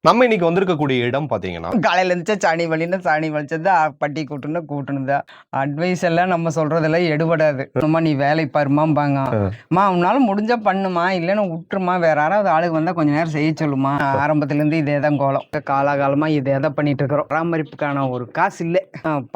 நம்ம இன்னைக்கு வந்திருக்கக்கூடிய இடம் பாத்தீங்கன்னா, காலையில இருந்துச்சா சாணி வலின்னு சாணி வலிச்சது பட்டி கூட்டணும். அட்வைஸ் எல்லாம் நம்ம சொல்றதெல்லாம் எடுபடாது. அம்மா நீ வேலை பாருமாம்பாங்க. அம்மா உன்னால முடிஞ்சா பண்ணுமா, இல்லைன்னு விட்டுருமா, வேற யாராவது ஆளுக்கு வந்தா கொஞ்ச நேரம் செய்ய சொல்லுமா. ஆரம்பத்துல இருந்து இதே தான் கோலம். காலாகாலமா இதே தான் பண்ணிட்டு இருக்கிறோம். பராமரிப்புக்கான ஒரு காசு இல்லை.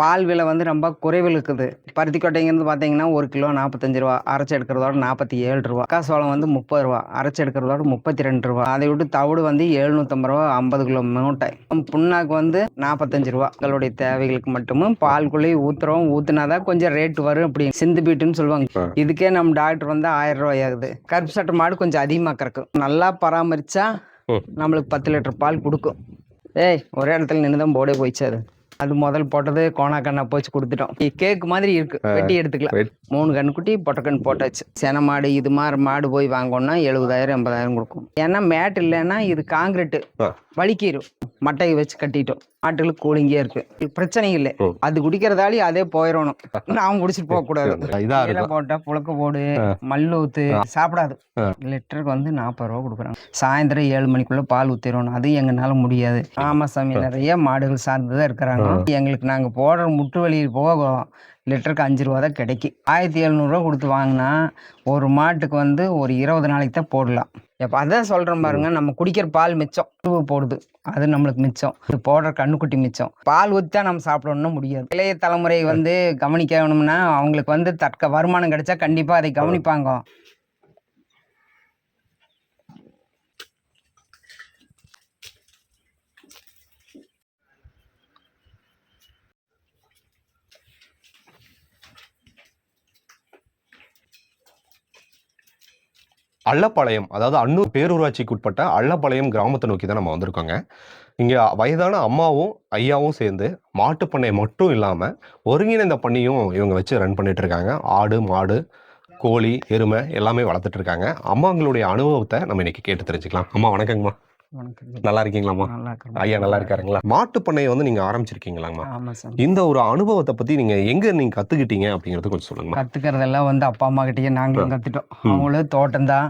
பால் விலை வந்து ரொம்ப குறைவில் இருக்குது. பருத்திக்கொட்டைங்கிறது பாத்தீங்கன்னா 1 கிலோ 45 ரூபா, அரைச்சி எடுக்கிறதோட 47 ரூபா. மக்காசோளம் வந்து 30 ரூபா, அரைச்சி எடுக்கிறதோட 32 ரூபா. அதை விட்டு தவிடு வந்து 750 ரூபா 50 கிலோ மூட்டை. புண்ணாக்கு வந்து 45 ரூபா. எங்களுடைய தேவைகளுக்கு மட்டுமும் பால்குள்ளே ஊத்துனாதான் கொஞ்சம் ரேட் வரும். அப்படி சிந்து பீட்டுன்னு சொல்லுவாங்க. இதுக்கே நம்ம டாக்டர் வந்து 1000 ரூபாய் ஆகுது. கருப்பு சட்டை மாடு கொஞ்சம் அதிகமா கறக்கும். நல்லா பராமரிச்சா நம்மளுக்கு 10 லிட்டர் பால் கொடுக்கும். ஒரே இடத்துல நின்றுதான் போடே போயிடுச்சு. அது முதல் போட்டது கோணாக்கண்ணா போச்சு கொடுத்துட்டோம். கேக்கு மாதிரி இருக்கு, வெட்டி எடுத்துக்கலாம். 3 கண்ணுக்குட்டி பொட்டக்கண் போட்டாச்சு. சென மாடு இது மாதிரி மாடு போய் வாங்கணும்னா 70,000 80,000 கொடுக்கும். ஏன்னா மேட் இல்லைன்னா இது காங்கிரீட் வலிக்கிரும். மட்டையை வச்சு கட்டிட்டோம். மாட்டுகளுக்கு கூலிங்கே இருக்கு, பிரச்சனை இல்லை. அது குடிக்கிறதாலே அதே போயிடணும். நான் குடிச்சிட்டு போக கூடாது. போட்டா புழக்க போடு மல்லு ஊத்து சாப்பிடாது. லிட்டருக்கு வந்து 40 ரூபா கொடுக்குறாங்க. சாயந்தரம் 7 மணிக்குள்ள பால் ஊத்திடணும். அது எங்கனால முடியாது. ஆமா சாமி, நிறைய மாடுகள் சார்ந்துதான் இருக்கிறாங்க. எங்களுக்கு நாங்க போடுற முட்டு வழியில் போக லிட்டருக்கு 5 ரூபா தான் கிடைக்கும். 1700 ரூபா கொடுத்து வாங்கினா ஒரு மாட்டுக்கு வந்து ஒரு 20 நாளைக்கு தான் போடலாம். எப்போ அதான் சொல்கிறேன் பாருங்க, நம்ம குடிக்கிற பால் மிச்சம் போடுது, அது நம்மளுக்கு மிச்சம். இது போடுற கண்ணுக்குட்டி மிச்சம். பால் ஊற்றிதான் நம்ம சாப்பிடணும்னு முடியாது. இளைய தலைமுறை வந்து கவனிக்கணும்னா அவங்களுக்கு வந்து தக்க வருமானம் கிடைச்சா கண்டிப்பாக அதை கவனிப்பாங்க. அள்ளப்பாளையம், அதாவது அன்னூர் பேரூராட்சிக்கு உட்பட்ட அள்ளப்பாளையம் கிராமத்தை நோக்கி தான் நம்ம வந்திருக்கோங்க. இங்கே வயதான அம்மாவும் ஐயாவும் சேர்ந்து மாட்டுப்பண்ணை மட்டும் இல்லாமல் ஒருங்கிணைந்த பண்ணையும் இவங்க வச்சு ரன் பண்ணிட்டு இருக்காங்க. ஆடு மாடு கோழி எருமை எல்லாமே வளர்த்துட்டு இருக்காங்க. அம்மாங்களுடைய அனுபவத்தை நம்ம இன்னைக்கு கேட்டு தெரிஞ்சுக்கலாம். அம்மா வணக்கங்கம்மா. நல்லா இருக்கீங்களாம்மா? ஐயா நல்லா இருக்காருங்களா? மாட்டு பண்ணையை வந்து நீங்க ஆரம்பிச்சிருக்கீங்களாம்மா? இந்த ஒரு அனுபவத்தை பத்தி நீங்க எங்க நீங்க கத்துக்கிட்டீங்க அப்படிங்கறது கொஞ்சம் சொல்லுங்க. கத்துக்கிறதெல்லாம் வந்து அப்பா அம்மா கிட்டயே நாங்களும் கத்துட்டோம். அவங்களும் தோட்டம் தான்,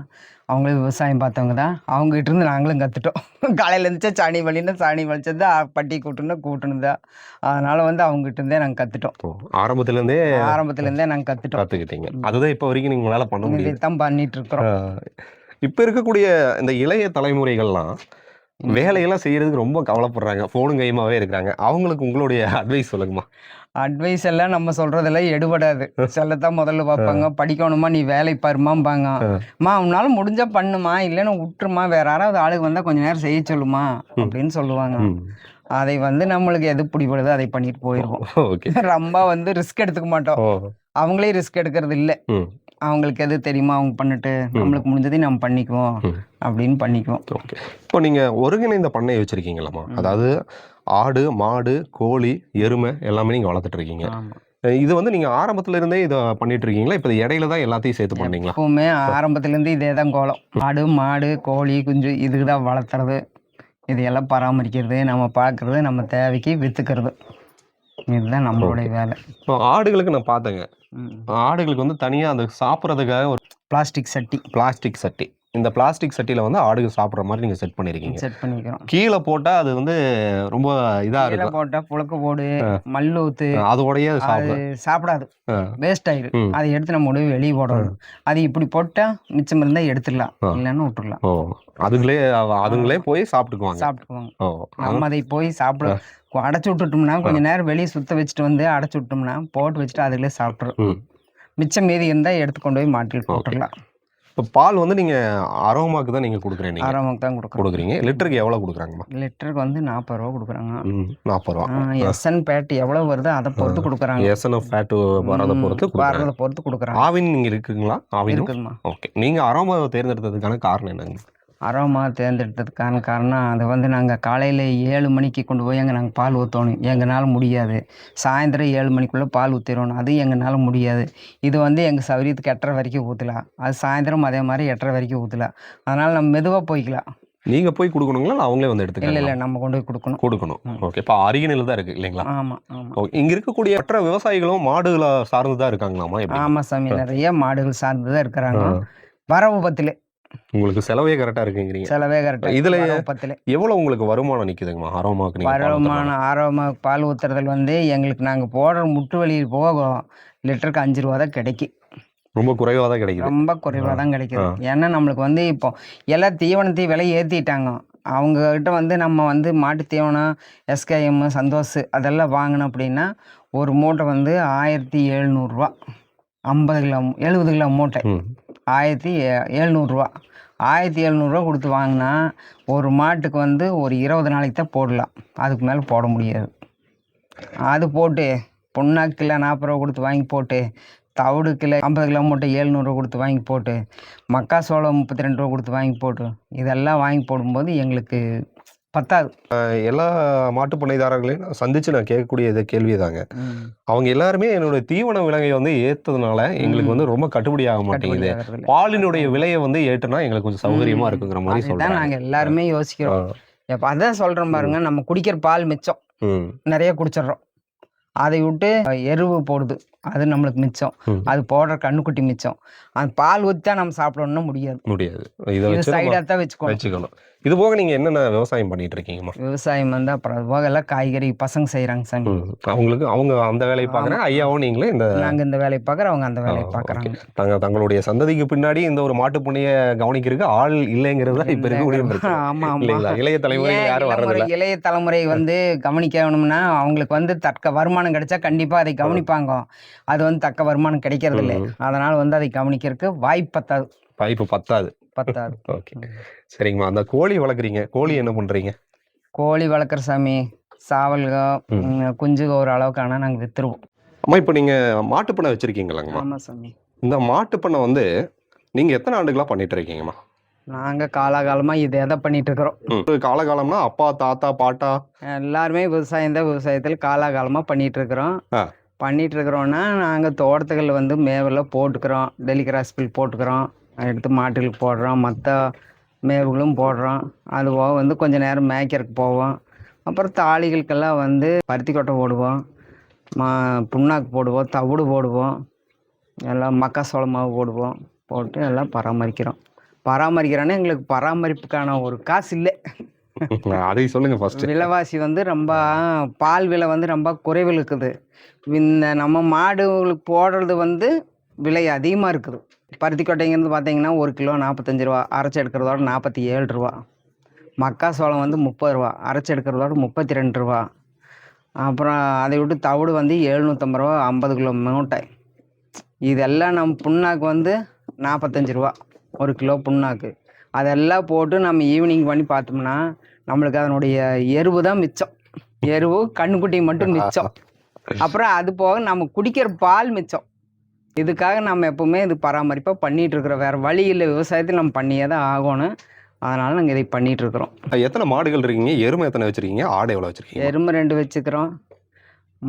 அவங்களும் விவசாயம் பார்த்தவங்க தான். அவங்க கிட்ட இருந்து நாங்களும் கத்துட்டோம். காலையில இருந்துச்சா சாணி வலின்னு சாணி வலிச்சது பட்டி கூட்டணும் தான். அதனால வந்து அவங்க கிட்ட இருந்தே நாங்க கத்துட்டோம். ஆரம்பத்துல இருந்தே நாங்க கத்துக்கிட்டீங்க. அதுதான் இப்ப வரைக்கும் நீங்க உங்களால பண்ண முடியும் தான் பண்ணிட்டு இருக்கிறோம். இப்ப இருக்கக்கூடிய இந்த இளைய தலைமுறைகள்லாம் வேலையெல்லாம் செய்யறதுக்கு ரொம்ப கவலைப்படுறாங்க, போனும் கையுமாவே இருக்கிறாங்க. அவங்களுக்கு உங்களுடைய அட்வைஸ் சொல்லுங்கம்மா. அட்வைஸ் எல்லாம் நம்ம சொல்றதெல்லாம் எடுபடாது. சொல்லத்தான் முதல்ல பார்ப்பாங்க. படிக்கணுமா, நீ வேலை பாருமாம்பாங்க. அம்மா உன்னால முடிஞ்சா பண்ணுமா, இல்லைன்னு விட்டுருமா, வேற யாராவது ஆளுக்கு வந்தா கொஞ்ச நேரம் செய்ய சொல்லுமா அப்படின்னு சொல்லுவாங்க. அதை வந்து நம்மளுக்கு எது பிடிபடுதோ அதை பண்ணிட்டு போயிருவோம். ரொம்ப வந்து ரிஸ்க் எடுத்துக்க மாட்டோம். அவங்களே ரிஸ்க் எடுக்கிறது இல்லை. அவங்களுக்கு எது தெரியுமா அவங்க பண்ணிட்டு நம்மளுக்கு முடிஞ்சதையும் நம்ம பண்ணிக்குவோம் அப்படின்னு பண்ணிக்குவோம். இப்போ நீங்க ஒருங்கிணைந்த பண்ணை வச்சிருக்கீங்களாம்மா? அதாவது ஆடு மாடு கோழி எருமை எல்லாமே நீங்க வளர்த்துட்டு இருக்கீங்க. இது வந்து நீங்க ஆரம்பத்துல இருந்தே இதை பண்ணிட்டு இருக்கீங்களா? இப்ப இடையில தான் எல்லாத்தையும் சேர்த்து பண்ணீங்களா? எப்பவுமே ஆரம்பத்துல இருந்து இதே தான் கோலம். ஆடு மாடு கோழி குஞ்சு இதுக்குதான் வளர்த்துறது, இதையெல்லாம் பராமரிக்கிறது, நம்ம பார்க்கறது, நம்ம தேவைக்கு வித்துக்கிறது, இதுதான் நம்மளுடைய வேலை. இப்போ ஆடுகளுக்கு நான் பார்த்தேங்க, ஆடுகளுக்கு வந்து தனியா அந்த சாப்பிட்றதுக்காக ஒரு பிளாஸ்டிக் சட்டி. இந்த பிளாஸ்டிக் சட்டியில வந்து ஆடுகள் சாப்பிட்ற மாதிரி நீங்க செட் பண்ணிருக்கீங்க. கீழே போட்டா அது வந்து ரொம்ப இதா இருக்கும். போட்டா புழக்க போடு மல்லு ஊத்து அதோடய சாப்பிடாது, வேஸ்ட் ஆயிடும். அதை எடுத்து நம்ம உடனே வெளியே போடணும். அது இப்படி போட்டா மிச்சம் இருந்தா எடுத்துடலாம், இல்லைன்னு விட்டுடலாம். அதுங்களே போய் சாப்பிட்டுக்குவாங்க. நம்ம அதை போய் சாப்பிட அடைச்சு விட்டுட்டோம்னா கொஞ்ச நேரம் வெளியே சுத்த வச்சுட்டு வந்து அடைச்சு விட்டோம்னா போட்டு வச்சுட்டு அதுகளே சாப்பிட்றோம். மிச்சம் மீதி இருந்தா எடுத்து கொண்டு போய் மாட்டில் போட்டுடலாம். இப்போ பால் வந்து நீங்க அரோமாக்கு தான் நீங்க கொடுக்குறீங்க? அரோமாக்கு தான் கொடுக்குறீங்க. லிட்டருக்கு எவ்வளவு கொடுக்குறாங்கம்மா? லிட்டருக்கு வந்து 40 ரூபா கொடுக்குறாங்க. 40 ரூபா. எஸ்என் ஃபேட் எவ்வளவு வருதோ அதை பொறுத்து கொடுக்குறாங்க. எஸ்என் ஃபேட் வரதை பொறுத்து கொடுக்குறாங்க. ஆவின் நீங்க இருக்குங்களா? ஆவின் இருக்குமா? ஓகே. நீங்க அரோமாவை தேர்ந்தெடுத்ததுக்கான காரணம் என்னங்க? அரோமா தேர்ந்தெடுத்ததுக்கான காரணம், அதை வந்து நாங்கள் காலையில் 7 மணிக்கு கொண்டு போய் நாங்கள் பால் ஊற்றணும். எங்களால் முடியாது. சாயந்தரம் 7 மணிக்குள்ளே பால் ஊற்றிடணும், அது எங்களால் முடியாது. இது வந்து எங்கள் சௌரியத்துக்கு 8:30 வரைக்கும் ஊற்றலாம். அது சாயந்தரம் அதே மாதிரி 8:30 வரைக்கும் ஊற்றலாம். அதனால் நம்ம மெதுவாக போய்க்கலாம். நீங்க போய் கொடுக்கணுங்களா, அவங்களே வந்து எடுத்துக்கலாம்? இல்லை, நம்ம கொண்டு போய் கொடுக்கணும். ஓகே. இப்போ அருகினில் தான் இருக்கு இல்லைங்களா? ஆமாம். இங்க இருக்கக்கூடிய மற்ற விவசாயிகளும் மாடுகளை சார்ந்து தான் இருக்காங்களாமா? ஆமாம் சாமி, நிறைய மாடுகள் சார்ந்து தான் இருக்கிறாங்க. வரவு பத்தில் உங்களுக்கு செலவே கரெக்டா இருக்குங்கிறீங்க. செலவே கரெக்டாக இதுல பத்தில் எவ்வளவு உங்களுக்கு வருமானம் நிக்குதுங்கம்மா ஆரோமாவுக்கு நீங்க பால் ஊத்துறதுனால? வருமானம் ஆரோமாக பால் ஊற்றுறதுல வந்து எங்களுக்கு நாங்கள் போடுற முட்டு வழியில் போகும் லிட்டருக்கு 5 ரூபா தான் கிடைக்கும். ரொம்ப குறைவா தான் கிடைக்குது. ரொம்ப குறைவாக தான் கிடைக்குது. ஆ. ஏன்னா நம்மளுக்கு வந்து இப்போ எல்லாம் தீவனத்தையும் விலை ஏற்றிட்டாங்க. அவங்கக்கிட்ட வந்து நம்ம வந்து மாட்டு தீவனம் எஸ்கேஎம் சந்தோஷ் அதெல்லாம் வாங்கினோம் அப்படின்னா ஒரு மூட்டை வந்து 1700 50 கிலோ 70 கிலோ மூட்டை ம். 1700 1700 கொடுத்து வாங்கினா ஒரு மாட்டுக்கு வந்து ஒரு 20 நாளைக்கு தான் போடலாம். அதுக்கு மேலே போட முடியாது. அது போட்டு புண்ணாக்கு கிலோ 40 ரூபா கொடுத்து வாங்கி போட்டு தவிடு கிலோ 50 கிலோ மூட்டை 700 கொடுத்து வாங்கி போட்டு மக்காசோளம் 32 ரூபா கொடுத்து வாங்கி போட்டு இதெல்லாம் வாங்கி போடும்போது எங்களுக்கு பத்தாது. எல்லா மாட்டு பண்ணைதாரர்களையும் நான் சந்திச்சு நான் கேட்கக்கூடிய இது கேள்விதாங்க. அவங்க எல்லாருமே என்னோட தீவன விலையை வந்து ஏத்ததுனால எங்களுக்கு வந்து ரொம்ப கட்டுப்படி ஆக மாட்டேங்குது. பாலினுடைய விலையை வந்து ஏற்றுனா எங்களுக்கு கொஞ்சம் சௌகரியமா இருக்குங்கிற மாதிரி அதுதான் சொல்றாங்க. நாங்கள் எல்லாருமே யோசிக்கிறோம். இப்போ அதான் சொல்கிறோம் பாருங்க, நம்ம குடிக்கிற பால் மிச்சம் ம். நிறைய குடிச்சிடுறோம். அதை விட்டு எருவு போடுது, அது நம்மளுக்கு மிச்சம். அது போடுற கண்ணுக்குட்டி மிச்சம். அந்த பால் ஊற்றி தான் நம்ம சாப்பிடணும்னா முடியாது. முடியாது. இதை இது வச்சு நம்ம சைடாக தான் வச்சுக்கணும். வச்சுக்கணும். இது போக நீங்க என்னென்ன விவசாயம் பண்ணிட்டு இருக்கீங்கம்மா? விவசாயம் வந்து அப்புறம் அது போக எல்லாம் காய்கறி பசங்க செய்கிறாங்க சாமி. அவங்களுக்கு அவங்க அந்த வேலையை பார்க்குறேன், ஐயாவும் நீங்களும் இந்த நாங்கள் இந்த வேலையை பார்க்குறோம், அவங்க அந்த வேலையை பார்க்குறாங்க. தங்களுடைய சந்ததிக்கு பின்னாடி இந்த ஒரு மாட்டு புண்ணிய கவனிக்கிறதுக்கு ஆள் இல்லைங்கிறது தான் இப்ப இருக்கக்கூடிய பிரச்சனை. ஆமாம் இல்லைங்களா? ஆமாம். இளைய தலைமுறைகள் யாரும் வர்றதில்ல. இளைய தலைமுறை வந்து கவனிக்கணும்னா அவங்களுக்கு வந்து தக்க வருமானம் கிடைச்சா கண்டிப்பாக அதை கவனிப்பாங்க. அது வந்து தக்க வருமானம் கிடைக்கிறது இல்லை. அதனால் வந்து அதை கவனிக்கிறதுக்கு வாய்ப்பு பத்தாது. வாய்ப்பு பத்தாது. ஓகே, சரிங்கம்மா. அந்த கோழி வளர்க்குறீங்க, கோழி என்ன பண்றீங்க? கோழி வளர்க்குற சாமி சாவல்க குஞ்சுக ஒரு அளவுக்கு ஆனால் நாங்கள் விற்றுருவோம். அம்மா, இப்போ நீங்க மாட்டு பண்ணை வச்சிருக்கீங்களாங்கம்மா? ஆமாம் சாமி. இந்த மாட்டு பண்ணை வந்து நீங்க எத்தனை ஆண்டுகளா பண்ணிட்டு இருக்கீங்கம்மா? நாங்கள் காலாகாலமாக இதே தான் பண்ணிட்டு இருக்கிறோம். காலகாலம்னா அப்பா தாத்தா பாட்டா எல்லாருமே விவசாயம் தான், விவசாயத்தில் காலாகாலமாக பண்ணிட்டு இருக்கிறோம். பண்ணிட்டு இருக்கிறோன்னா நாங்கள் தோட்டத்துகளில் வந்து மேவெல்லாம் போட்டுக்கிறோம், டெலிகிராஸ் பில் போட்டுக்கிறோம், எடுத்து மாட்டுகளுக்கு போடுறோம், மற்ற மேவுகளும் போடுறோம். அது போக வந்து கொஞ்சம் நேரம் மேய்க்கிறதுக்கு போவோம். அப்புறம் தாளிகளுக்கெல்லாம் வந்து பருத்தி கொட்டை போடுவோம், புண்ணாக்கு போடுவோம், தவிடு போடுவோம், எல்லாம் மக்காசோள மாவு போடுவோம். போட்டு எல்லாம் பராமரிக்கிறோன்னா எங்களுக்கு பராமரிப்புக்கான ஒரு காசு இல்லை. அதை சொல்லுங்க ஃபர்ஸ்ட். விலைவாசி வந்து ரொம்ப பால் விலை வந்து ரொம்ப குறைவில் இருக்குது. இந்த நம்ம மாடுகளுக்கு போடுறது வந்து விலை அதிகமாக இருக்குது. பருத்தி கொட்டைங்கிறது பார்த்தீங்கன்னா 1 கிலோ 45 ரூபா, அரைச்சி எடுக்கிறதோட 47 ரூபா. மக்காசோளம் வந்து 30 ரூபா, அரைச்சி எடுக்கிறதோட 32 ரூபா. அப்புறம் அதை விட்டு தவிடு வந்து 750 ரூபா 50 கிலோ மூட்டை. இதெல்லாம் நம்ம புண்ணாக்கு வந்து 45 ரூபா 1 கிலோ புண்ணாக்கு. அதெல்லாம் போட்டு நம்ம ஈவினிங் பண்ணி பார்த்தோம்னா நம்மளுக்கு அதனுடைய எருவு தான் மிச்சம். எருவு கண்ணுக்குட்டி மட்டும் மிச்சம். அப்புறம் அது போக நம்ம குடிக்கிற பால் மிச்சம். இதுக்காக நம்ம எப்பவுமே இது பராமரிப்பாக பண்ணிட்டு இருக்கிறோம். வேற வழி இல்லை, விவசாயத்தில் நம்ம பண்ணியே தான் ஆகணும். அதனால நாங்கள் இதை பண்ணிட்டு இருக்கிறோம். எத்தனை மாடுகள் இருக்கீங்க? எருமை எத்தனை வச்சிருக்கீங்க? ஆடு எவ்வளோ வச்சிருக்கீங்க? எருமை 2 வச்சுக்கிறோம்,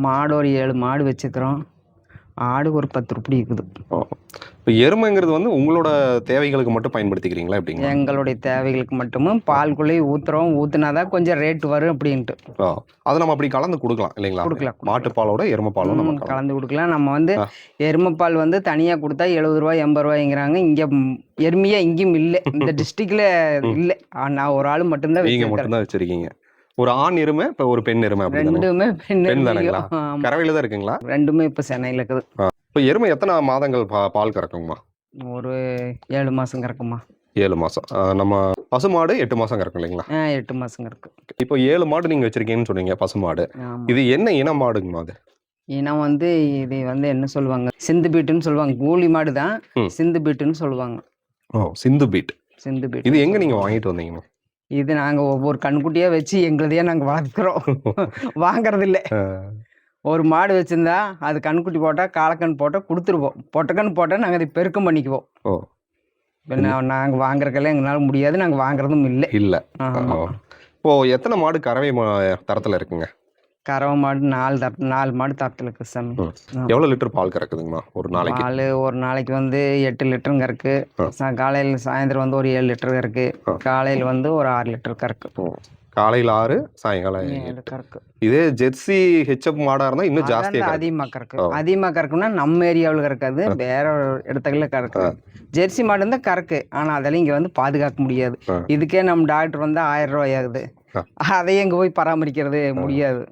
மாடு ஒரு 7 மாடு வச்சுக்கிறோம், ஆடு ஒரு 10 உருப்படி இருக்குது. இப்போ எருமைங்கிறது வந்து உங்களோட தேவைகளுக்கு மட்டும் பயன்படுத்திக்கிறீங்களா எப்படிங்க? எங்களுடைய தேவைகளுக்கு மட்டுமும் பால்குள்ளேயே ஊற்றுனாதான் கொஞ்சம் ரேட்டு வரும் அப்படின்ட்டு. அதை நம்ம அப்படி கலந்து கொடுக்கலாம் இல்லைங்களா? கொடுக்கலாம். மாட்டுப்பாலோட எருமைப்பாலும் நம்ம கலந்து கொடுக்கலாம். நம்ம வந்து எருமைப்பால் வந்து தனியாக கொடுத்தா 70 ரூபா 80 ரூபாய்ங்கிறாங்க. இங்கே எருமையா இங்கேயும் இல்லை, இந்த டிஸ்ட்ரிக்ட்ல இல்லை. நான் ஒரு ஆள் மட்டும்தான் வச்சிருக்கீங்க. ஒரு ஆண் எருமை, இப்போ ஒரு பெண் எருமை. ரெண்டுமே பெண் தானுங்களா? கறவையில தான் இருக்குங்களா? ரெண்டுமே இப்போ சென்னையில் இருக்குது. இப்போ எருமை எத்தனை மாதங்கள் பால் கறக்குங்கம்மா? ஒரு 7 மாதம் கறக்குமா. 7 மாதம். நம்ம பசுமாடு 8 மாதம் கறக்கும் இல்லைங்களா? 8 மாதம் கறக்கு. இப்போ 7 மாடு நீங்கள் வச்சிருக்கீங்கன்னு சொன்னீங்க, பசுமாடு. இது என்ன இன மாடுங்கம்மா? அது இனம் வந்து இது வந்து என்ன சொல்லுவாங்க, சிந்து பீட்டுன்னு சொல்லுவாங்க. கூலி மாடு தான், சிந்து பீட்டுன்னு சொல்லுவாங்க. சிந்து பீட். சிந்து பீட். இது எங்கே நீங்கள் வாங்கிட்டு வந்தீங்கம்மா? இது நாங்கள் ஒவ்வொரு கண்குட்டியாக வச்சு எங்களதையே நாங்கள் வளர்க்குறோம், வாங்கிறது இல்லை. ஒரு மாடு வச்சுருந்தா அது கண்குட்டி போட்டால் காலக்கண் போட்டால் கொடுத்துருவோம், பொட்டக்கண் போட்டால் நாங்கள் அதை பெருக்கம் பண்ணிக்குவோம். இப்போ நாங்கள் வாங்குறதுக்கெல்லாம் எங்களால் முடியாது, நாங்கள் வாங்குறதும் இல்லை. இப்போது எத்தனை மாடு கறவை தரத்தில் இருக்குங்க? கறவை மாடு 4 மாடு தரத்தில் இருக்குது சாமி. எவ்வளோ லிட்டர் பால் கறக்குதுங்கம்மா ஒரு நாளைக்கு? பால் ஒரு நாளைக்கு வந்து 8 லிட்டருங்க இருக்குது. காலையில் சாயந்தரம் வந்து ஒரு 7 லிட்டர் இருக்குது. காலையில் வந்து ஒரு 6 லிட்டர் கறக்கு. காலையில 6, சாயங்காலம் 8. கறக்கு. இதே ஜெர்சி ஹெச்எப் மாடா இருந்தா இன்னும் ஜாஸ்தியா கறக்கும். அதிகமாக கறக்கு. ஓ. அதிகமாக கறக்குன்னா நம்ம ஏரியாவில் கறக்காது, வேற இடத்துல கறக்கு. ஜெர்சி மாடு இருந்தால் கறக்கு, ஆனால் அதெல்லாம் இங்கே வந்து பாதுகாக்க முடியாது. இதுக்கே நம்ம டாக்டர் வந்து 1000 ரூபாய் ஆகுது. அதை எங்கே போய் பராமரிக்கிறது முடியாது.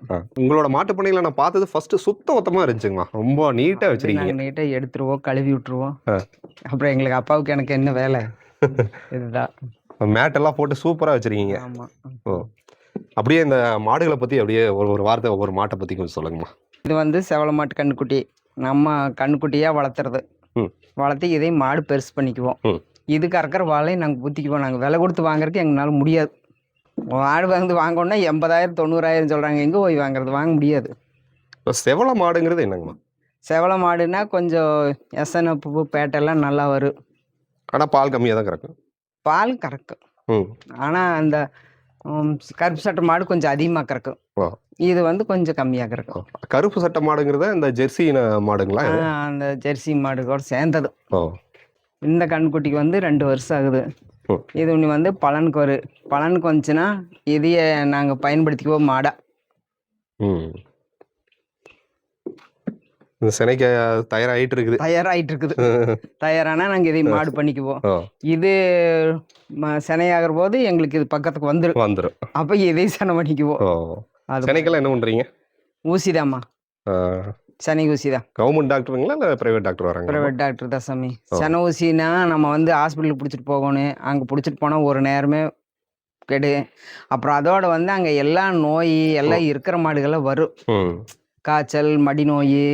உங்களோட மாட்டு பண்ணையில நான் பார்த்தது ஃபர்ஸ்ட் சுத்தமா இருந்துச்சுங்களா? ரொம்ப நீட்டா வச்சிருக்கீங்க. நீட்டாக எடுத்துருவோம், கழுவி விட்டுருவோம். அப்புறம் எங்களுக்கு அப்பாவுக்கு எனக்கு என்ன வேலை, இதுதான். மேட் எல்லாம் போட்டு சூப்பரா வச்சிருக்கீங்க. ஆமா. ஓ, அப்படியே இந்த மாடுகளை பத்தி அப்படியே ஒரு வார்த்தை ஒவ்வொரு மாட்டை பத்தி கொஞ்சம் சொல்லுங்கம்மா. இது வந்து செவல மாட்டு கண்ணுக்குட்டி, நம்ம கண்ணுக்குட்டியாக வளர்த்துறது. வளர்த்து இதை மாடு பெருசு பண்ணிக்குவோம். இது கறக்கிற வாழையை நாங்கள் ஊற்றிக்குவோம். நாங்கள் விலை கொடுத்து வாங்குறதுக்கு எங்களால் முடியாது. மாடு வந்து வாங்கணும்னா 80,000 90,000 சொல்கிறாங்க. எங்கே போய் வாங்குறது? வாங்க முடியாது. இப்போ செவல மாடுங்கிறது என்னங்கம்மா? செவல மாடுனா கொஞ்சம் எசனப்பு பேட்டெல்லாம் நல்லா வரும். ஆனால் பால் கம்மியாக தான் கறக்கும். பால் கறக்கும். ஆனால் அந்த கருப்பு சட்டை மாடு கொஞ்சம் அதிகமாக கறக்கும். இது வந்து கொஞ்சம் கம்மியாக கறக்கும். கருப்பு சட்டை மாடுங்கிறத இந்த ஜெர்சி மாடுங்களா? அந்த ஜெர்சி மாடு கூட சேர்ந்தது. இந்த கண்ணுக்குட்டிக்கு வந்து 2 வருஷம் ஆகுது. இது ஒன்று வந்து பலனுக்கு வந்துச்சுன்னா இதையே நாங்கள் பயன்படுத்திக்குவோம் மாடா. சினைக்கு தயாராகிட்டு இருக்குது. தயாரானா நாங்கள் இதை மாடு பண்ணிக்குவோம். இது சினையாகிற போது எங்களுக்கு இது பக்கத்துக்கு வந்துடும். அப்போ இதை செனை பண்ணிக்குவோம். அது சினைக்கெல்லாம் என்ன பண்ணுறீங்க? ஊசிதாம்மா, சனி ஊசி தான். கவர்மெண்ட் டாக்டருங்களா இல்லை பிரைவேட் டாக்டர் வராங்க? பிரைவேட் டாக்டர் தான் சாமி. சன ஊசினா நம்ம வந்து ஹாஸ்பிட்டலுக்கு பிடிச்சிட்டு போகணும். அங்கே பிடிச்சிட்டு போனால் ஒரு நேரமே கெடு. அப்புறம் அதோட வந்து அங்கே எல்லா நோய் எல்லாம் இருக்கிற மாடுகள்லாம் வரும். காய்ச்சல், மடி நோய்,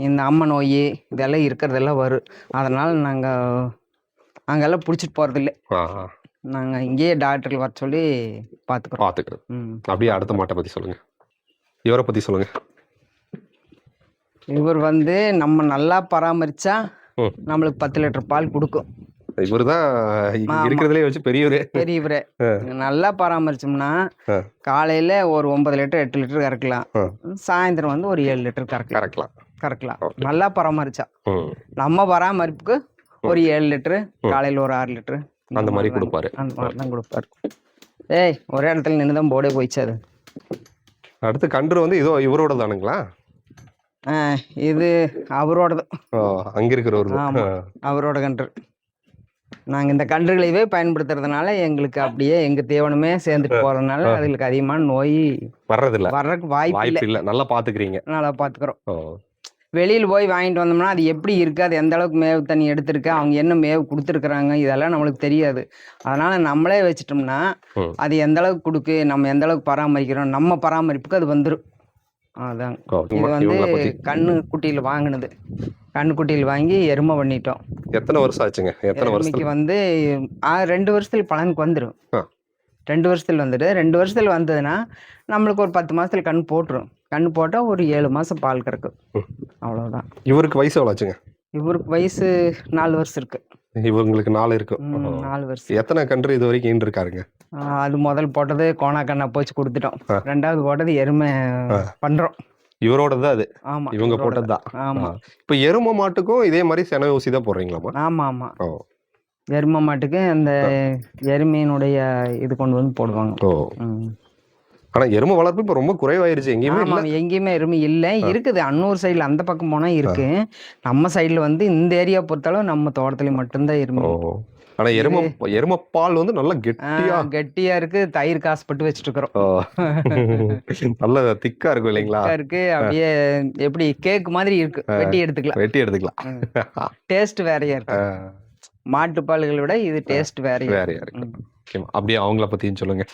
இந்த அம்மை நோய், இதெல்லாம் இருக்கிறதெல்லாம் வரும். அதனால் நாங்கள் அங்கெல்லாம் பிடிச்சிட்டு போகிறதில்ல. நாங்கள் இங்கேயே டாக்டர்கள் வர சொல்லி பார்த்துக்கிறோம். அப்படியே அடுத்த மாட்டை பற்றி சொல்லுங்கள். இவரை பற்றி சொல்லுங்கள். இவர் வந்து நம்ம நல்லா பராமரிச்சா நம்மளுக்கு 10 லிட்டர் பால் கொடுக்கும். இவர் தான் இருக்கிறதுலே வச்சு பெரியவரே. நல்லா பராமரிச்சோம்னா காலையில ஒரு 9 லிட்டர் 8 லிட்டர் கறக்கலாம். சாயந்தரம் வந்து ஒரு 7 லிட்டர் கறக்கலாம். நல்லா பராமரிச்சா நம்ம பராமரிப்புக்கு ஒரு 7 லிட்டரு, காலையில ஒரு 6 லிட்டரு அந்த மாதிரி கொடுப்பாரு. அந்த மாதிரி தான் கொடுப்பாரு. ஒரே இடத்துல நின்று தான் போடே போயிடுச்சு. அது அடுத்து கன்று வந்து இதோ இவரோட தானுங்களா? இது அவரோடது. அங்க இருக்கிறவர். அவரோட கன்று. நாங்கள் இந்த கன்றுகளையே பயன்படுத்துறதுனால எங்களுக்கு அப்படியே எங்க தீவனமே சேர்ந்துட்டு போறதுனால அதுங்களுக்கு அதிகமான நோய் வர்றதுக்கு வாய்ப்பு இல்லை. நல்லா பாத்துக்கிறோம். வெளியில் போய் வாங்கிட்டு வந்தோம்னா அது எப்படி இருக்கு, அது எந்த அளவுக்கு மேவு தண்ணி எடுத்திருக்கு, அவங்க என்ன மேவு கொடுத்துருக்குறாங்க, இதெல்லாம் நம்மளுக்கு தெரியாது. அதனால நம்மளே வச்சிட்டோம்னா அது எந்த அளவுக்கு கொடுக்கு, நம்ம எந்த அளவுக்கு பராமரிக்கிறோம், நம்ம பராமரிப்புக்கு அது வந்துடும். அதான் இது வந்து கண்ணுக்குட்டியில் வாங்கினது. கண்ணுக்குட்டியில் வாங்கி எருமை பண்ணிட்டோம். எத்தனை வருஷம் ஆச்சுங்க? எருமைக்கு வந்து 2 வருஷத்துல பலனுக்கு வந்துடும். 2 வருஷத்துல வந்துடு. 2 வருஷத்துல வந்ததுன்னா நம்மளுக்கு ஒரு 10 மாசத்துல கண்ணு போட்டுரும். கண்ணு போட்டால் ஒரு 7 மாசம் பால் கறக்கும். அவ்வளோதான். இவருக்கு வயசு எவ்வளோ ஆச்சுங்க? இவருக்கு வயசு 4 வருஷம் இருக்கு. இவங்களுக்கு 4 இருக்கு. 4 வருஷம். எத்தனை கன்று இது வரைக்கும் இருக்காருங்க? அது முதல் போட்டது கோணா கண்ணா போச்சு கொடுத்துட்டோம். 2வது போட்டது எருமை பண்றோம். இவரோட தான் அது. ஆமா, இவங்க போட்டது தான். ஆமா. இப்போ எருமை மாட்டுக்கும் இதே மாதிரி செனை ஊசி தான் போடுறீங்களாமா? ஆமா. எருமை மாட்டுக்கு அந்த எருமையினுடைய இது கொண்டு வந்து போடுவாங்க. ஆனா எருமை வளர்ப்பு இப்ப ரொம்ப குறைவாயிருச்சு. எங்கேயுமே எருமை இல்லை. இருக்குது அன்னூர் சைடுல, அந்த பக்கம் போனா இருக்கு. நம்ம சைடுல வந்து இந்த ஏரியா பொறுத்தளவு நம்ம தோட்டத்துல மட்டும்தான் எருமை. ஆனா எருமை பால் வந்து நல்லா கெட்டியா இருக்கு. தயிர் காசுப்பட்டு வச்சுட்டு இருக்கிறோம். நல்ல திக்கா இருக்கும் இல்லைங்களா? இருக்கு. அப்படியே எப்படி கேக் மாதிரி இருக்கு. வெட்டி எடுத்துக்கலாம். டேஸ்ட் வேறையா இருக்கு. மாட்டு பால்களை விட இது டேஸ்ட் வேறையா இருக்கு. அப்படியே அவங்கள பத்தியும் சொல்லுங்க.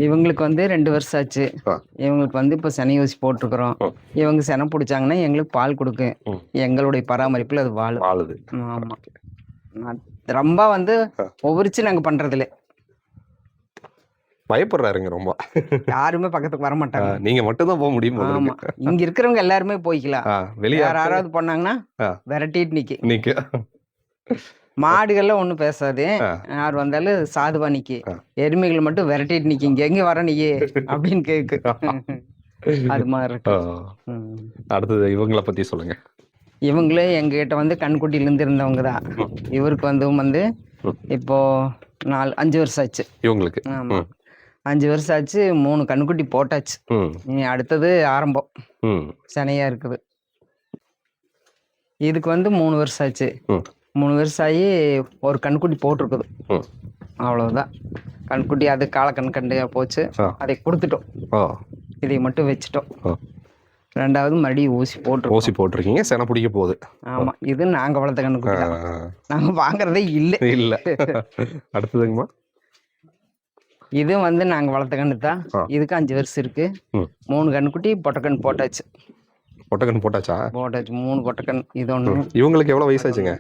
இவங்களுக்கு வந்து 2 வருஷம் ஆச்சு. இவங்களுக்கு வந்து இப்போ செனை ஊசி போட்டிருக்கிறோம். இவங்க செனை பிடிச்சாங்கன்னா எங்களுக்கு பால் கொடுக்கும். எங்களுடைய பராமரிப்பில் அது வாழுது. ஆமாம். ரொம்ப வந்து ஒவ்வொருச்சு நாங்கள் பண்ணுறதில்ல. பயப்படுறாருங்க ரொம்ப. யாருமே பக்கத்துக்கு வர மாட்டாங்க. நீங்க மட்டும் தான் போக முடியும். ஆமா, இங்க இருக்கிறவங்க எல்லாருமே போய்க்கலாம். வெளியே யாராவது பண்ணாங்கன்னா விரட்டிட்டு நிக்க. மாடுகள்ல ஒண்ணும் பேசாது. யார் வந்தாலும் சாதுவா நிக்கி. எருமைகள் மட்டும் விரட்டிட்டு நிக்கி. இங்க எங்க வர நீயே அப்படின்னு கேக்கு. அது மாதிரி இருக்கு. அடுத்தது இவங்கள பத்தி சொல்லுங்க. இவங்களே எங்ககிட்ட வந்து கண்குட்டியில இருந்து இருந்தவங்க தான். இவருக்கு வந்து இப்போ 5 வருஷம் ஆச்சு. இவங்களுக்கு. ஆமா. 5 வருஷம் ஆச்சு. 3 கன்னுக்குட்டி போட்டாச்சு. ம். இனி அடுத்தது ஆரம்பம். ம். சினையா இருக்குது. இதுக்கு வந்து 3 வருஷம் ஆச்சு. ம். 3 வருஷம் ஆகி ஒரு கன்னுக்குட்டி போட்டிருக்குது. ம். அவ்வளவுதான். கன்னுக்குட்டி அது காலக்கண்கண்டையா போச்சு. ஆ. அதை கொடுத்துட்டோம். ஓ. இதை மட்டும் வச்சுட்டோம். ஓ. 2வது மறுபடியும் ஊசி போட்டிருக்கோம். ஊசி போட்டிருக்கீங்க. செனை பிடிக்க போகுது. ஆமா. இது நாங்க வளர்த்த கன்னுக்குட்டி தான். நாங்க வாங்குறதே இல்லை. இல்ல. அடுத்ததுங்கம்மா? இது வந்து நாங்க வளர்த்த கன்று தான். இதுக்கு 5 வருஷம் இருக்கு. 3 கன்னுக்குட்டி பொட்டக்கன்று போட்டாச்சு. பொட்டக்கன்று போட்டாச்சா? போட்டாச்சு. 3 பொட்டக்கன்று. இது ஒன்று. இவங்களுக்கு எவ்வளவு வயசாச்சுங்க?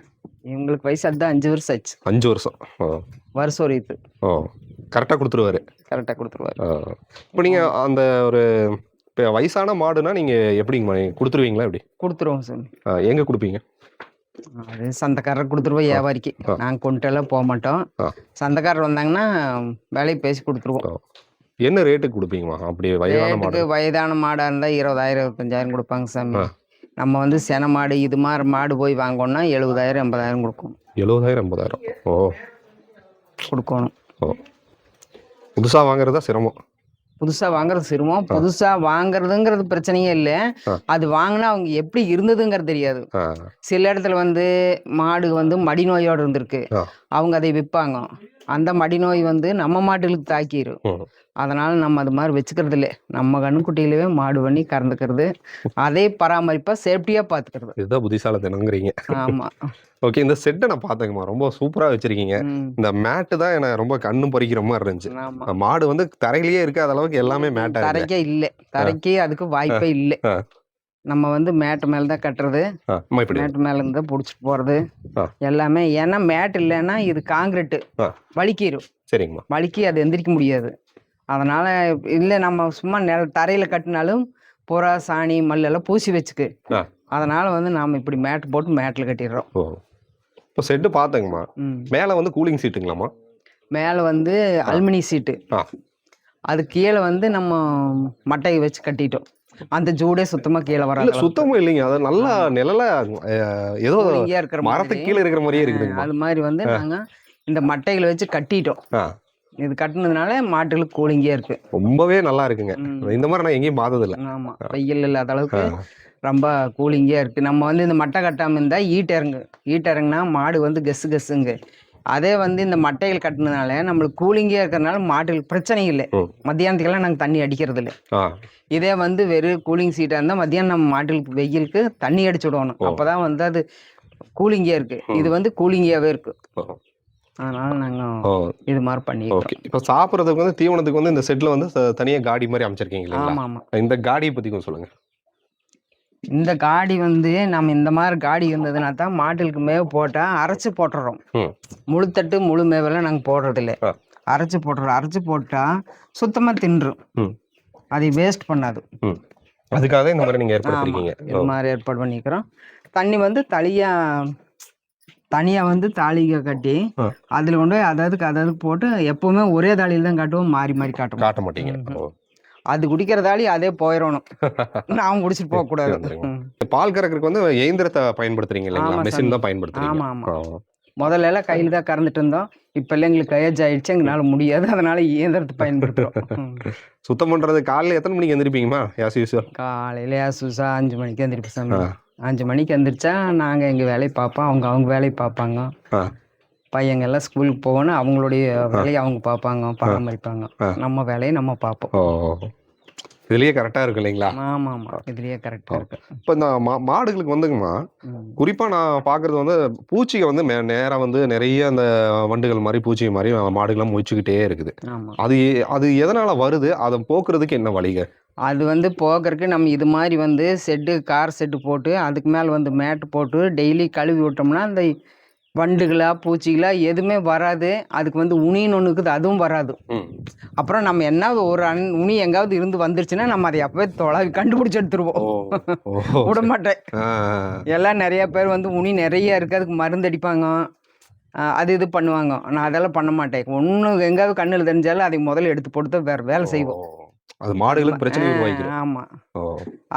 இவங்களுக்கு வயசு அதுதான் 5 வருஷம் ஆச்சு. 5 வருஷம். ஓ. வருஷம் ஒரு இது. ஓ. கரெக்டாக கொடுத்துருவாரு. கரெக்டாக கொடுத்துருவாரு. இப்போ நீங்கள் அந்த ஒரு இப்போ வயசான மாடுனா நீங்கள் எப்படிங்கம்மா கொடுத்துருவீங்களா? எப்படி கொடுத்துருவோம் சார். எங்கே கொடுப்பீங்க? அது சந்தைக்காரர் கொடுத்துருவோம். வியாபாரிக்கு நாங்கள் கொண்டுட்டெல்லாம் போக மாட்டோம். சந்தைக்காரர் வந்தாங்கன்னா விலையை பேசி கொடுத்துருவோம். என்ன ரேட்டுக்கு கொடுப்பீங்கம்மா? அப்படி வயதான மாடு? வயதான மாடாக இருந்தால் 20,000 25,000 கொடுப்பாங்க சாமி. நம்ம வந்து சென மாடு இது மாதிரி மாடு போய் வாங்கணும்னா 70,000 80,000 கொடுக்கும். 70,000 80,000. ஓ. கொடுக்கணும். ஓ. புதுசாக வாங்குறதா சிரமம்? புதுசாக வாங்குறது சிரமம். புதுசாக வாங்குறதுங்கிறது பிரச்சனையே இல்லை. அது வாங்கினா அவங்க எப்படி இருந்ததுங்கிறது தெரியாது. சில இடத்துல வந்து மாடு வந்து மடி நோயோடு இருந்திருக்கு. அவங்க அதை விற்பாங்க. அந்த மடி நோய் வந்து நம்ம மாட்டுகளுக்கு தாக்கிடும். அதனால நம்ம அது மாதிரி வச்சுக்கிறது இல்லை. நம்ம கண்ணுக்குட்டியிலவே மாடு பண்ணி கறந்துக்கிறது. அதே பராமரிப்பா சேஃப்டியா பார்த்துக்கிறது. இதுதான் புத்திசாலித்தனங்கிறீங்க. ஆமா. ஓகே. இந்த செட்டை நான் பார்த்தேங்கம்மா. ரொம்ப சூப்பரா வச்சிருக்கீங்க. இந்த மேட்டு தான் எனக்கு ரொம்ப கண்ணு பறிக்கிற மாதிரி இருந்துச்சு. மாடு வந்து தரையிலேயே இருக்காத அளவுக்கு எல்லாமே மேட்டா இருக்கு. தரைக்கே இல்லை. தரைக்கே அதுக்கு வாய்ப்பே இல்லை. நம்ம வந்து மேட்டு மேல தான் கட்டுறது. மேட்டு மேல இருந்து பிடிச்சிட்டு போறது எல்லாமே. ஏன்னா மேட் இல்லைன்னா இது காங்கிரீட்டு வலிக்கிடும். சரிங்கம்மா. வலிக்கி அது எந்திரிக்க முடியாது. அதனால இல்லை நம்ம சும்மா தரையில கட்டினாலும் புறா சாணி மல்லெல்லாம் பூசி வச்சுக்கு. அதனால வந்து நாம இப்படி மேட் போட்டு மேட்டில் கட்டிடுறோம். இப்போ செட்டு பார்த்தேங்கம்மா. மேலே வந்து கூலிங் சீட்டுங்களாம்மா? மேலே வந்து அலுமினி சீட்டு. அது கீழே வந்து நம்ம மட்டையை வச்சு கட்டிட்டோம். அந்த ஜூடே சுத்தமா கீழே வராது. சுத்தமும் இல்லைங்க. அது நல்லா நிழல ஏதோ மரத்துக்கு கீழே இருக்கிற மாதிரியே இருக்குது. அது மாதிரி வந்து நாங்க இந்த மட்டைகளை வச்சு கட்டிட்டோம். இது கட்டினதுனால மாட்டுகளுக்கு கூலிங்கே இருக்கு. ரொம்பவே நல்லா இருக்குங்க. இந்த மாதிரி நான் எங்கேயும் பார்த்தது இல்லை. ஆமா. வெயில் இல்லாத அளவுக்கு ரொம்ப கூலிங்கே இருக்கு. நம்ம வந்து இந்த மட்டை கட்டாம இருந்தா ஈட்டு இறங்குனா மாடு வந்து கெஸ்ஸு கெஸ்ஸுங்க. அதே வந்து இந்த மட்டைகள் கட்டினதுனால நம்மளுக்கு கூலிங்கே இருக்கிறதுனால மாட்டுகளுக்கு பிரச்சனை இல்லை. மத்தியானத்துக்கெல்லாம் நாங்கள் தண்ணி அடிக்கிறது இல்லை. இதே வந்து வெறும் கூலிங் சீட்டாக இருந்தால் மத்தியானம் நம்ம மாட்டுகளுக்கு வெயிலுக்கு தண்ணி அடிச்சு விடணும். அப்போதான் வந்து அது கூலிங்கே இருக்கு. இது வந்து கூலிங்காகவே இருக்கு. அதனால நாங்கள் இது மாதிரி பண்ணிக்கிறோம். இப்போ சாப்பிட்றதுக்கு வந்து தீவனத்துக்கு வந்து இந்த செட்டில் வந்து தனியாக காடி மாதிரி அமைச்சிருக்கீங்க இல்லைங்களா? ஆமாம் ஆமாம். இந்த காடியை பற்றி கொஞ்சம் சொல்லுங்கள். இந்த காடி வந்து நம்ம இந்த மாதிரி காடி இருந்ததுன்னா தான் மாட்டுகளுக்கு மேவு போட்டால் அரைச்சி போட்டுறோம். முழுத்தட்டு முழு மேவெல்லாம் நாங்கள் போடுறதில்ல. அரைச்சி போட்டுறோம். அரைச்சி போட்டால் சுத்தமாக தின்றும். அதை வேஸ்ட் பண்ணாது. அதுக்காக இந்த மாதிரி நீங்கள் ஏற்படுத்திருக்கீங்க. இது மாதிரி ஏற்பாடு பண்ணிக்கிறோம். தண்ணி வந்து தனியாக வந்து தாளிகை கட்டி அதில் கொண்டு போய் அதாவது போட்டு எப்பவுமே ஒரே தாளியில் தான் காட்டுவோம். மாறி மாறி காட்ட மாட்டீங்க. அது குடிக்கிற தாளி அதே போயிடணும். நான் குடிச்சிட்டு போக கூடாது. பால் கறக்கிறதுக்கு வந்து இயந்திரத்தை பயன்படுத்துறீங்க இல்லைங்களா? மெஷின் தான் பயன்படுத்துறீங்க. ஆமா ஆமா. முதல்ல எல்லாம் கையில் தான் கறந்துட்டு இருந்தோம். இப்போ எல்லாம் எங்களுக்கு ஏஜ் ஆயிடுச்சு. எங்களால முடியாது. அதனால இயந்திரத்தை பயன்படுத்துறோம். சுத்தம் பண்றது காலையில் எத்தனை மணிக்கு எந்திரிப்பீங்கம்மா? காலையில 5 மணிக்கு எந்திரிப்போம் சாமி. 5 மணிக்கு எந்திரிச்சா நாங்கள் எங்கள் வேலையை பார்ப்போம். அவங்க வேலையை பார்ப்பாங்க. பையங்க எல்லாம் ஸ்கூலுக்கு போகணும். அவங்களுடைய வேலையை அவங்க பார்ப்பாங்க, பராமரிப்பாங்க. நம்ம வேலையை நம்ம பார்ப்போம். இதுலயே கரெக்டா இருக்கு இல்லைங்களா? ஆமா ஆமா. இதுலயே கரெக்டா இருக்கு. இப்போ இந்த மாடுகளுக்கு வந்துங்கம்மா, குறிப்பா நான் பாக்குறது வந்து பூச்சிக வந்து நேரா வந்து நிறைய அந்த வண்டுகள் மாதிரி பூச்சி மாதிரி மாடுகள்லாம் முயச்சுக்கிட்டே இருக்குது. அது எதனால வருது? அதை போக்குறதுக்கு என்ன வழிக? அது வந்து போக்குறதுக்கு நம்ம இது மாதிரி வந்து கார் செட்டு போட்டு அதுக்கு மேலே வந்து மேட்டு போட்டு டெய்லி கழுவி விட்டோம்னா அந்த வண்டுகளா பூச்சிகளா எதுவுமே வராது. அதுக்கு வந்து உணின்னு ஒன்று இருக்குது, அதுவும் வராது. அப்புறம் நம்ம என்ன ஒரு உனி எங்காவது இருந்து வந்துருச்சுன்னா நம்ம அதை அப்பவே கண்டுபிடிச்சி எடுத்துருவோம். விடமாட்டேன். எல்லாம் நிறைய பேர் வந்து உனி நிறைய இருக்கு அதுக்கு மருந்து அடிப்பாங்க, அது இது பண்ணுவாங்க. நான் அதெல்லாம் பண்ண மாட்டேன். ஒன்று எங்காவது கண்ணில் தெரிஞ்சாலும் அதை முதல்ல எடுத்து போட்டு வேற வேலை செய்வோம். அது மாடுகளுக்கு பிரச்சனை உருவாக்கிடும். ஆமா.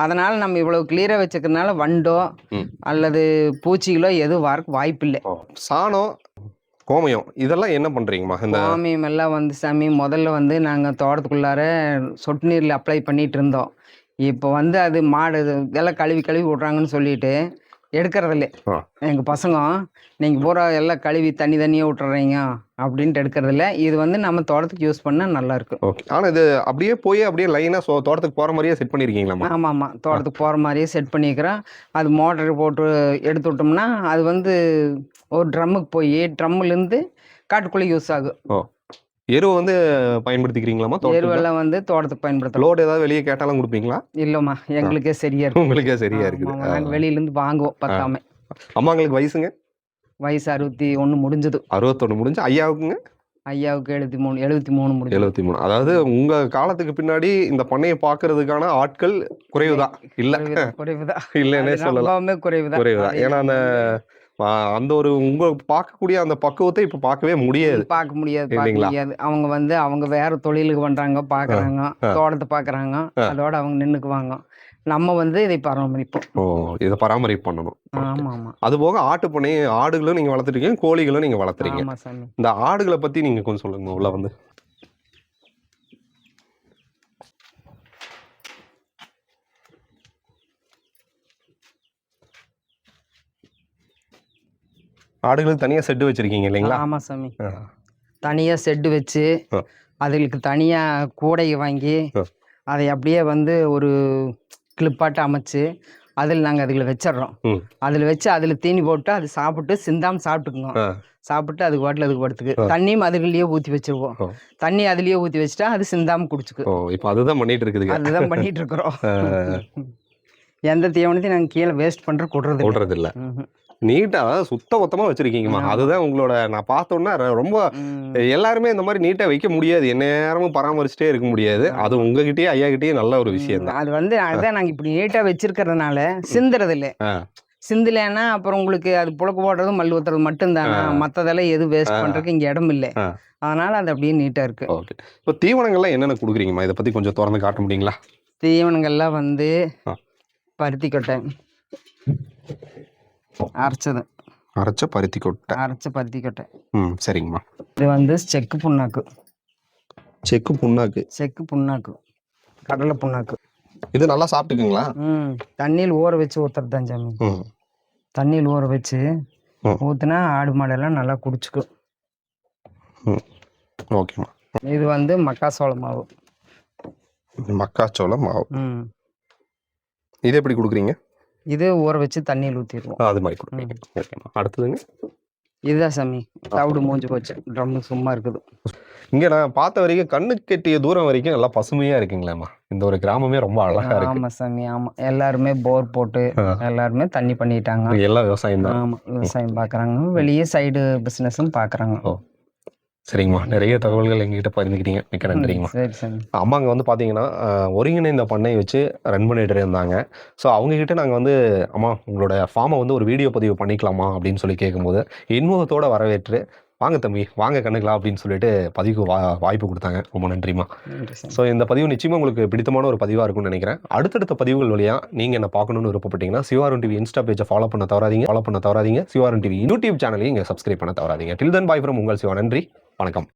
அதனால நம்ம இவ்வளவு கிளியரா வச்சுக்கிறதுனால வண்டோ அல்லது பூச்சிகளோ எதுவும் வரக்கு வாய்ப்பு இல்லை. சாணம் கோமயம் இதெல்லாம் என்ன பண்றீங்கம்மா? இந்த கோமியம் எல்லாம் வந்து சாமி முதல்ல வந்து நாங்கள் தோட்டத்துக்குள்ளார சொட்டு நீரில் அப்ளை பண்ணிட்டு இருந்தோம். இப்போ வந்து அது மாடு இதெல்லாம் கழுவி கழுவி விட்றாங்கன்னு சொல்லிட்டு எடுக்கறதில்ல. ஆ. எங்கள் பசங்க நீங்கள் பூரா எல்லாம் கழுவி தண்ணி தண்ணியாக விட்டுறீங்க அப்படின்ட்டு எடுக்கறதில்ல. இது வந்து நம்ம தோட்டத்துக்கு யூஸ் பண்ணால் நல்லாயிருக்கும். ஓகே. ஆனா இது அப்படியே போய் அப்படியே லைனா தோட்டத்துக்கு போற மாதிரியே செட் பண்ணிருக்கீங்களாம்மா? ஆமாம் தோட்டத்துக்கு போகிற மாதிரியே செட் பண்ணிக்கிறோம். அது மோட்டர் போட்டு எடுத்து விட்டோம்னா அது வந்து ஒரு ட்ரம்முக்கு போய் ட்ரம்முலேருந்து காட்டுக்குள்ளே யூஸ் ஆகும். ஓ, எருவு வந்து பயன்படுத்திக்கிறீங்களாம்மா தோட்டத்துல? எருவெல்லாம் வந்து தோட்டத்துக்கு பயன்படுத்தலாம். லோடு ஏதாவது வெளியே கேட்டாலும் கொடுப்பீங்களா? இல்லைம்மா எங்களுக்கே சரியா இருக்கு. உங்களுக்கே சரியா இருக்குது. நாங்கள் வெளியிலேருந்து வாங்குவோம் பத்தாம. அம்மாங்களுக்கு வயசுங்க? வயசு 61 முடிஞ்சது. 61 முடிஞ்சு. ஐயாவுக்குங்க? ஐயாவுக்கு 73 முடிஞ்சது. 73. அதாவது உங்க காலத்துக்கு பின்னாடி இந்த பண்ணையை பாக்குறதுக்கான ஆட்கள் குறைவுதான் இல்ல? குறைவுதான். இல்லன்னே சொல்லலாம். ரொம்பவுமே குறைவுதான். குறைவுதான். ஏன்னா அந்த ஒரு உங்க பார்க்கக்கூடிய அந்த பக்குவத்தை இப்ப பார்க்கவே முடியாது. பார்க்க முடியாது இல்லைங்களா? அவங்க வந்து அவங்க வேற தொழிலுக்கு பண்றாங்க, பாக்குறாங்க, தோட்டத்தை பாக்குறாங்க, அதோட அவங்க நின்னுக்குவாங்க. நம்ம வந்து இதை பராமரிப்போம். ஓ, இதை பராமரிப்பு பண்ணணும். ஆமா ஆமா அது போக ஆட்டு பண்ணை ஆடுகளும் நீங்க வளர்த்துருக்கீங்க, கோழிகளும் நீங்க வளர்த்துறீங்க. ஆமா சாமி. இந்த ஆடுகளை பத்தி நீங்க கொஞ்சம் சொல்லுங்க உள்ள வந்து. ஆடுகளுக்கு தனியா செட்டு வச்சிருக்கீங்க இல்லைங்களா? ஆமா சாமி. தனியா செட்டு வச்சு அதுகளுக்கு தனியா கூடை வாங்கி அதை அப்படியே வந்து ஒரு கிளிப்பாட்டு அமைச்சு அதில் நாங்கள் அதுகளை வச்சிடுறோம். அதில் வச்சு அதில் தீனி போட்டு அது சாப்பிட்டு சிந்தாம சாப்பிட்டுக்குங்க. சாப்பிட்டு அதுக்கு பாட்டில் அதுக்கு படுத்துக்கு தண்ணியும் அதுக்குள்ளேயே ஊற்றி வச்சிருவோம். தண்ணி அதுலேயே ஊற்றி வச்சுட்டா அது சிந்தாம குடிச்சுக்கு. இப்போ அதுதான் பண்ணிட்டு இருக்குது. அதுதான் பண்ணிட்டு இருக்கிறோம். எந்த தீவனத்தையும் நாங்கள் கீழே வேஸ்ட் பண்ணுற கொடுறது இல்லை. நீட்டா அதாவது சுத்த மொத்தமா வச்சிருக்கீங்கம்மா. அதுதான் உங்களோட நான் பார்த்தோன்னா ரொம்ப எல்லாருமே இந்த மாதிரி நீட்டா வைக்க முடியாது. எந்நேரமும் பராமரிச்சுட்டே இருக்க முடியாது. அது உங்ககிட்டயே ஐயா கிட்டயே நல்ல ஒரு விஷயம் தான். அது வந்து அதுதான் நாங்கள் இப்படி நீட்டா வச்சிருக்கிறதுனால சிந்துறது இல்லை. சிந்தலைன்னா அப்புறம் உங்களுக்கு அது புழக்க போடுறது மல்லு ஊத்துறது மட்டும்தானா, மற்றதெல்லாம் எதுவும் வேஸ்ட் பண்ணுறதுக்கு இங்கே இடம் இல்லை. அதனால அது அப்படியே நீட்டாக இருக்கு. ஓகே. இப்போ தீவனங்கள்லாம் என்னென்ன கொடுக்குறீங்கம்மா? இதை பற்றி கொஞ்சம் திறந்து காட்ட முடியுங்களா? தீவனங்கள்லாம் வந்து பருத்தி கொட்டை அரைச்சது. அரைச்ச பருத்தி கொட்டை. அரைச்ச பருத்தி கொட்டை. சரிங்கம்மா. இது வந்து செக்கு புண்ணாக்கு. செக்கு புண்ணாக்கு. செக்கு புண்ணாக்கு, கடலை புண்ணாக்கு. இது நல்லா சாப்பிட்டுக்குங்களா? தண்ணியில் ஊற வச்சு ஊற்றுறது தான் சாமி. தண்ணியில் ஊற வச்சு ஊற்றுனா ஆடு மாடெல்லாம் நல்லா குடிச்சுக்கும். ஓகேம்மா. இது வந்து மக்காச்சோள மாவு. மக்காச்சோள மாவு. இது எப்படி கொடுக்குறீங்க? இது ஊற வச்சு தண்ணியில் ஊற்றிடுவோம். அது மாதிரி கொடுக்குறீங்க. ஓகேம்மா. அடுத்ததுங்க? இதுதான் சாமி தவிடு மூஞ்சி போச்சு. ட்ரம்மு சும்மா இருக்குது. இங்க நான் பார்த்த வரைக்கும் கண்ணுக்கு கெட்டிய தூரம் வரைக்கும் நல்லா பசுமையா இருக்குங்களேம்மா. இந்த ஒரு கிராமமே ரொம்ப அழகா இருக்கு. ஆமா சாமி ஆமா. எல்லாருமே போர் போட்டு எல்லாருமே தண்ணி பண்ணிட்டாங்க. எல்லாம் விவசாயம் தான். ஆமா விவசாயம் பாக்குறாங்க. வெளியே சைடு பிசினஸும் பாக்குறாங்க. சரிங்கம்மா. நிறைய தகவல்கள் எங்ககிட்ட பகிர்ந்துக்கிட்டீங்க. மிக்க நன்றிங்கம்மா. சரி சாமி. அம்மாங்க வந்து பார்த்தீங்கன்னா ஒருங்கிணைந்த பண்ணை வச்சு ரன் பண்ணிட்டு இருந்தாங்க. ஸோ அவங்ககிட்ட நாங்கள் வந்து அம்மா உங்களோட ஃபார்மை வந்து ஒரு வீடியோ பதிவு பண்ணிக்கலாமா அப்படின்னு சொல்லி கேட்கும்போது இன்முகத்தோட வரவேற்று வாங்க தம்பி வாங்க கண்ணுக்கலாம் அப்படின்னு சொல்லிட்டு பதிவுக்கு வாய்ப்பு கொடுத்தாங்க. ரொம்ப நன்றிம்மா. ஸோ இந்த பதிவு நிச்சயமாக உங்களுக்கு பிடித்தமான ஒரு பதிவாக இருக்கும்னு நினைக்கிறேன். அடுத்தடுத்த பதிவுகள் வழியாக நீங்கள் என்ன பார்க்கணுன்னு விருப்பப்பட்டீங்கன்னா சிவாரன் டிவி இன்ஸ்டா பேஜை ஃபாலோ பண்ண தவறாதீங்க. சிவாரன் டிவி யூடியூப் சேனலையும் இங்கே சப்ஸ்கிரைப் பண்ண தவறாதீங்க. டில் தென் பாய் ஃப்ரம் உங்கள் சிவா. நன்றி, வணக்கம்.